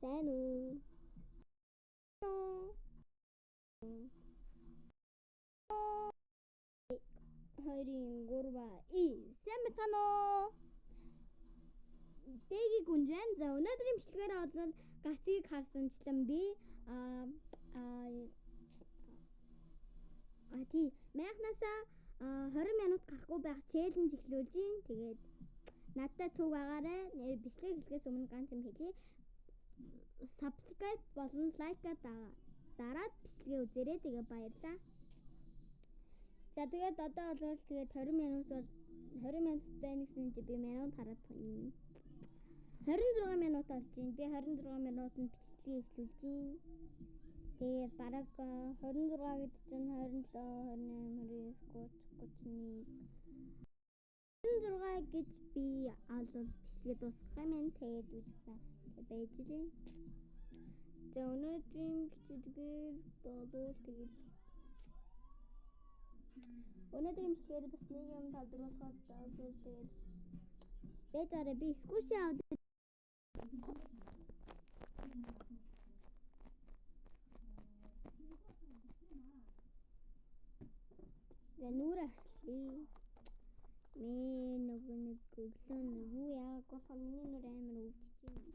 Сайн уу? 2 3 сайн байна уу? Дэгийг гүнжэн. За өнөөдрийн бичлэгээр бол гацыг харсанчлан би майхнасаа 20 минут гарахгүй байх челленж эхлүүлж гин. Тэгээд надтай цуг байгаарай. Нэр бичлэг эхлэхээс өмнө ганц юм хэлье. Subscribe болон лайка дараад бичлэгээ үзээрэй. Тэгээ баярлалаа. За тэгээд одоо бол тэгээд 20 минут байна гэсэн чи би минут хараад байна. 26 минут болж байна. Би 26 минутанд бичлэгээ эхлүүлж байна. Тэгээд бараг 26 гэдэг чинь 27, 28, 29, 30, 31 26 гэж би олвол бичлэгээ дуусгах юм. Тэгээд үзсэн байж лээ. За өнөөдрийн бичлэгээр болов тэгээд өнөөдрийн бичлэгээр бас нэг юм тодруулахад тэгээд бэжарэ би скуши аваад нүүр арслаа. Нэг өглөө юу яагаад болохоор миний нүр амар өвдөж байна.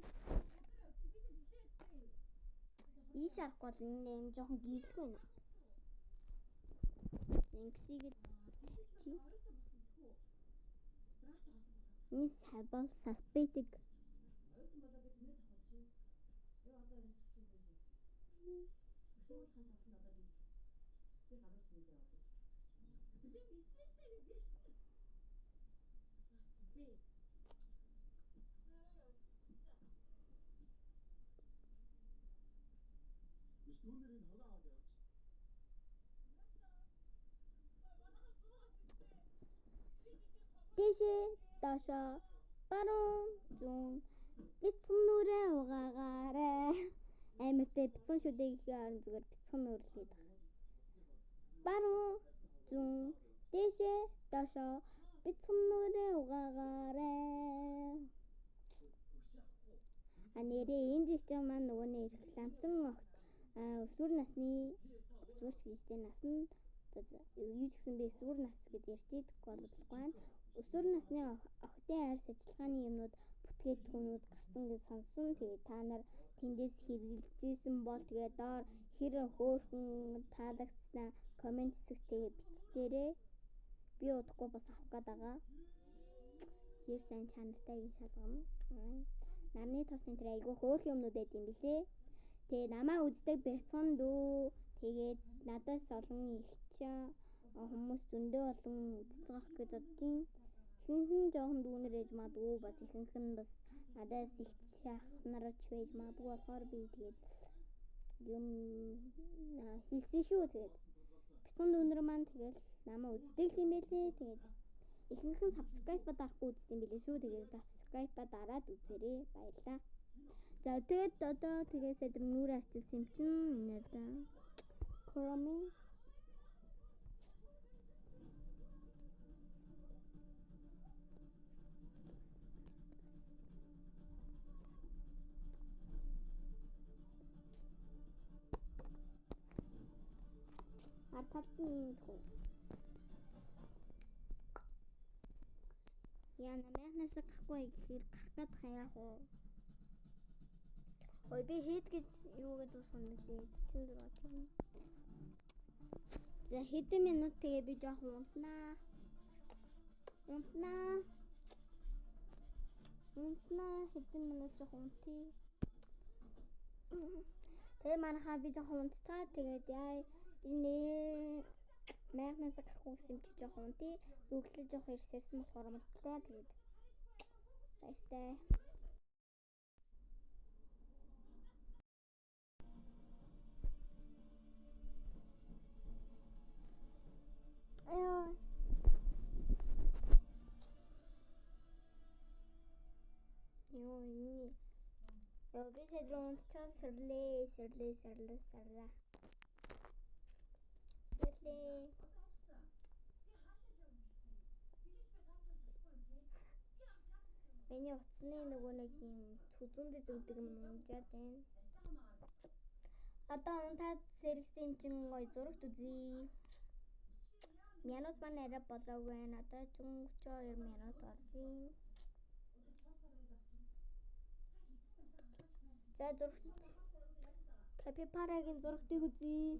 Ийш арахгүй л энэ жоохон гэрэлгүй байна. Ингэсийгээ тавьчих. Энэ сабал салбитик. Дэшэ дашо баруун зүүн бяцхан нүрээ угаагаарай. Амартай бяцхан шүдээ гэхийн орон зүгээр бяцхан нүр л хэд байгаа. Баруун зүүн дэшэ дашо бяцхан нүрээ угаагаарай. Нэрээ энэ жигчэн маань нөгөө нэр ламцсан өсвөр насны өсвөр шигтэй насны юу ч гэсэн би өсвөр нас гэж ярьж идэх болохгүй. Өсвөр насны охидын арьс ажиллагааны юмнууд бүтгээгдэхүүнүүд гарсан гэж сонссон. Тэгээд та нар тэндээс хэрэгжилжсэн бол тэгээд доор хэр хөөрхөн таалагдсанаа комент хэсэгт биччихээрэй. Би удахгүй бас авах гээд байгаа. Хэр сайн чанартай гин шалгана. Нарны тосын тэр айгүй хөөрхөн юмнууд байд юм билээ. Тэгээд намаа үздэг бяцхан дүү. Тэгээд надаас олон ихч хүмүүс зөндөө олон үзэж байгаа гэж бодож байна. Ихэнх жоохон дүүнэр ээж магадгүй бас ихэнх нь бас надаас ихч ах нарч байж магадгүй болохоор би тэгээд юм хэлсэн шүү. Тэгээд бяцхан дүүнэр маань тэгээд намаа үздэг юм байлээ. Тэгээд ихэнх нь subscribe дарахгүй үздэг юм билээ шүү. Тэгээд subscribe дараад үзээрэй. Баярлалаа. За тэгээд одоо тэгээд сэдв нүрэ арчилсан юм чинь энэ да. Кроми Арталтны хүү. Яна мяхнаас гарахгүй гэхээр гаргаад хаяах уу? Ой би хэд гэж юу гэж дуусгана нэлээ 46. За хэдэн минут тэгээ би жоохон унтнаа. Хэдэн минут жоохон унтъя. Тэгээ манайхаа би жоохон унтцгаа. Тэгээд яа энэ мяхнаас гарахгүй гэсэн чи жоохон унтъя. Өглөө жоохон ирсэрсэн болохоор унтлаа. Тэгээд баяртай. Би сэдрэн унтчихсан сэрлээ. Миний утасны нөгөө нэг юм зүзүүндээ зүгдэг юм унжаад байна. Одоо унтаад сэргсэн юм чин гоё зурагт үзье. Минут маань арай болоогүй байна. Одоо ч 32 минут болж байна. За зурагт капипарагийн зурагтыг үзье.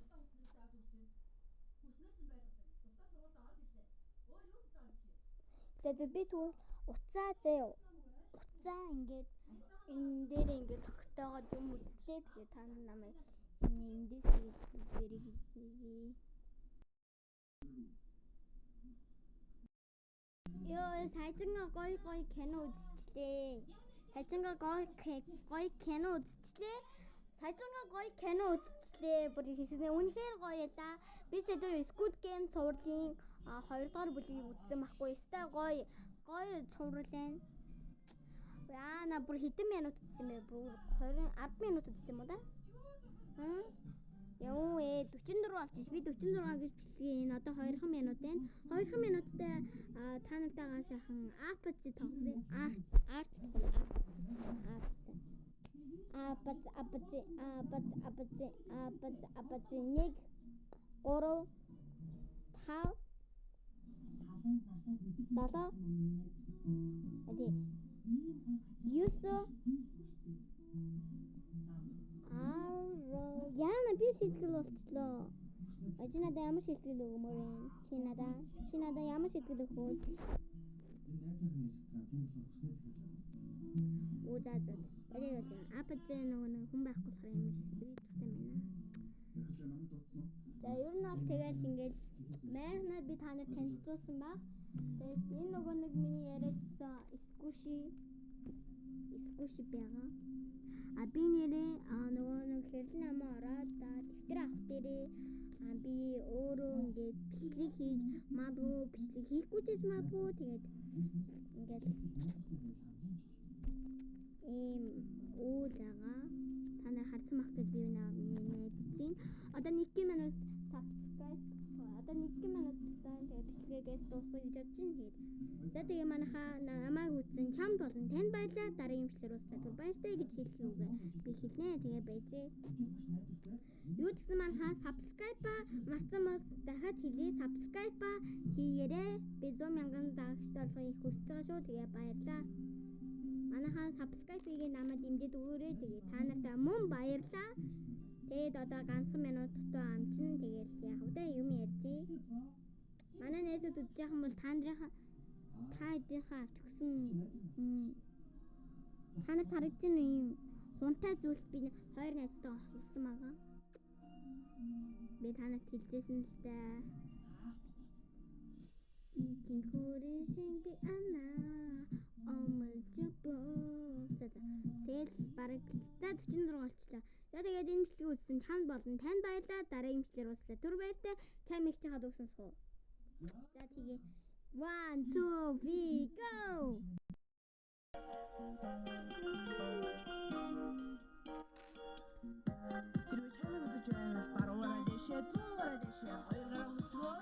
За би тэгвэл уцаа заяа. Уцаа ингээд энэ дээр ингээд тогтоогоод юм үзлээ. Тэгээ та намайг эндээс зэрэг хийчихье. Ёо, сайжингаа гоё кино үзчихлээ. Сайжингаа гоё кино үзчихлээ. Бүр хийснэ үнэхээр гоё ялаа. Би сэдв Squid Game цувралын 2 дугаар бүлгийг үзсэн байхгүй. Өстой гоё цуврал байна. На бүр хэдэн минут үзсэн бэ? Бүр 10 минут үзсэн юм уу да? Яу 44 болчих. Би 46 гэж бичлээ. Энэ одоо 2 минут байна. 2 минуттай та нартайгаа сайхан апц тоглоё. Арт апц 1 3 5 7 Яна би шийтгэл болчлоо. Чи надад ямар шийтгэл өгмөр вэ? Чи надад ямар шийтгэл өгөх вэ? Апц нөгөө хүн байхгүй болохоор юм шиг хэлдэг юм байна. За ер нь бол тэгэл ингээл майхнаа би та нарт танилцуулсан баг. Тэгээд энэ нөгөө нэг миний яриадсан скуши байгаа. Би нэрээ нөгөө нэг хэрлэн намаа ороод дэвтэр авах дээрээ би өөрөө ингээд бичлэг хийж магадгүй бичлэг хийхгүй ч гэж магадгүй. Тэгээд ингээд үйл байгаа. Та нар харсан байх гэж би найдаж байна. Одоо 1 минут subscribe. Одоо 1 минуттай тэгээд бичлэгээс дуусгах гэж бодож байна. За тэгээ манайхаа намайг үзсэн чамд болон танд баярлалаа. Дараагийн бичлэгээр уулзлаа. Баяртай гэж хэлэх үгээ би хэлнэ. Тэгээ баяжээ. Юу ч гэсэн манайхаа subscribe марцсан бас дахиад хэлье. Subscribe хийгээрэй. Би 100 мянган дагагчтай болохыг хүсэж байгаа шүү. Тэгээ баярлалаа. Манайхаа subscribe хийгээ намайг дэмжиж өгөөрэй. Тэгээ та нартай мөн баярлалаа. Тэгээд одоо ганцхан минут дутуу амчин тэгээл яг удаа юм ярьжээ. Манай найзууд үзэж байгаа бол та эдийнхээ авч өгсөн та нарт харагдаж байна уу? Хунтай зүйлс би 2 найзтайгаа холбосон байгаа. Би та нарт хэлжсэн л да. Ичин хүрээшин би ана омолжбо. Тэгэл бараг 44 болчихлоо. За тэгээд энэ бичлэгийг үзсэн чамд болон танд баярлалаа. Дараагийн бичлэгээр уулзлаа. Түр баяртай. Чам их чахад өгсөн суу. За тэгээ 1 2 3 go. Хэрвээ чамайг үзэж байвал баруунаараа дэшээ, зүүнээрээ дэшээ, хоёр гараа хөтлөө.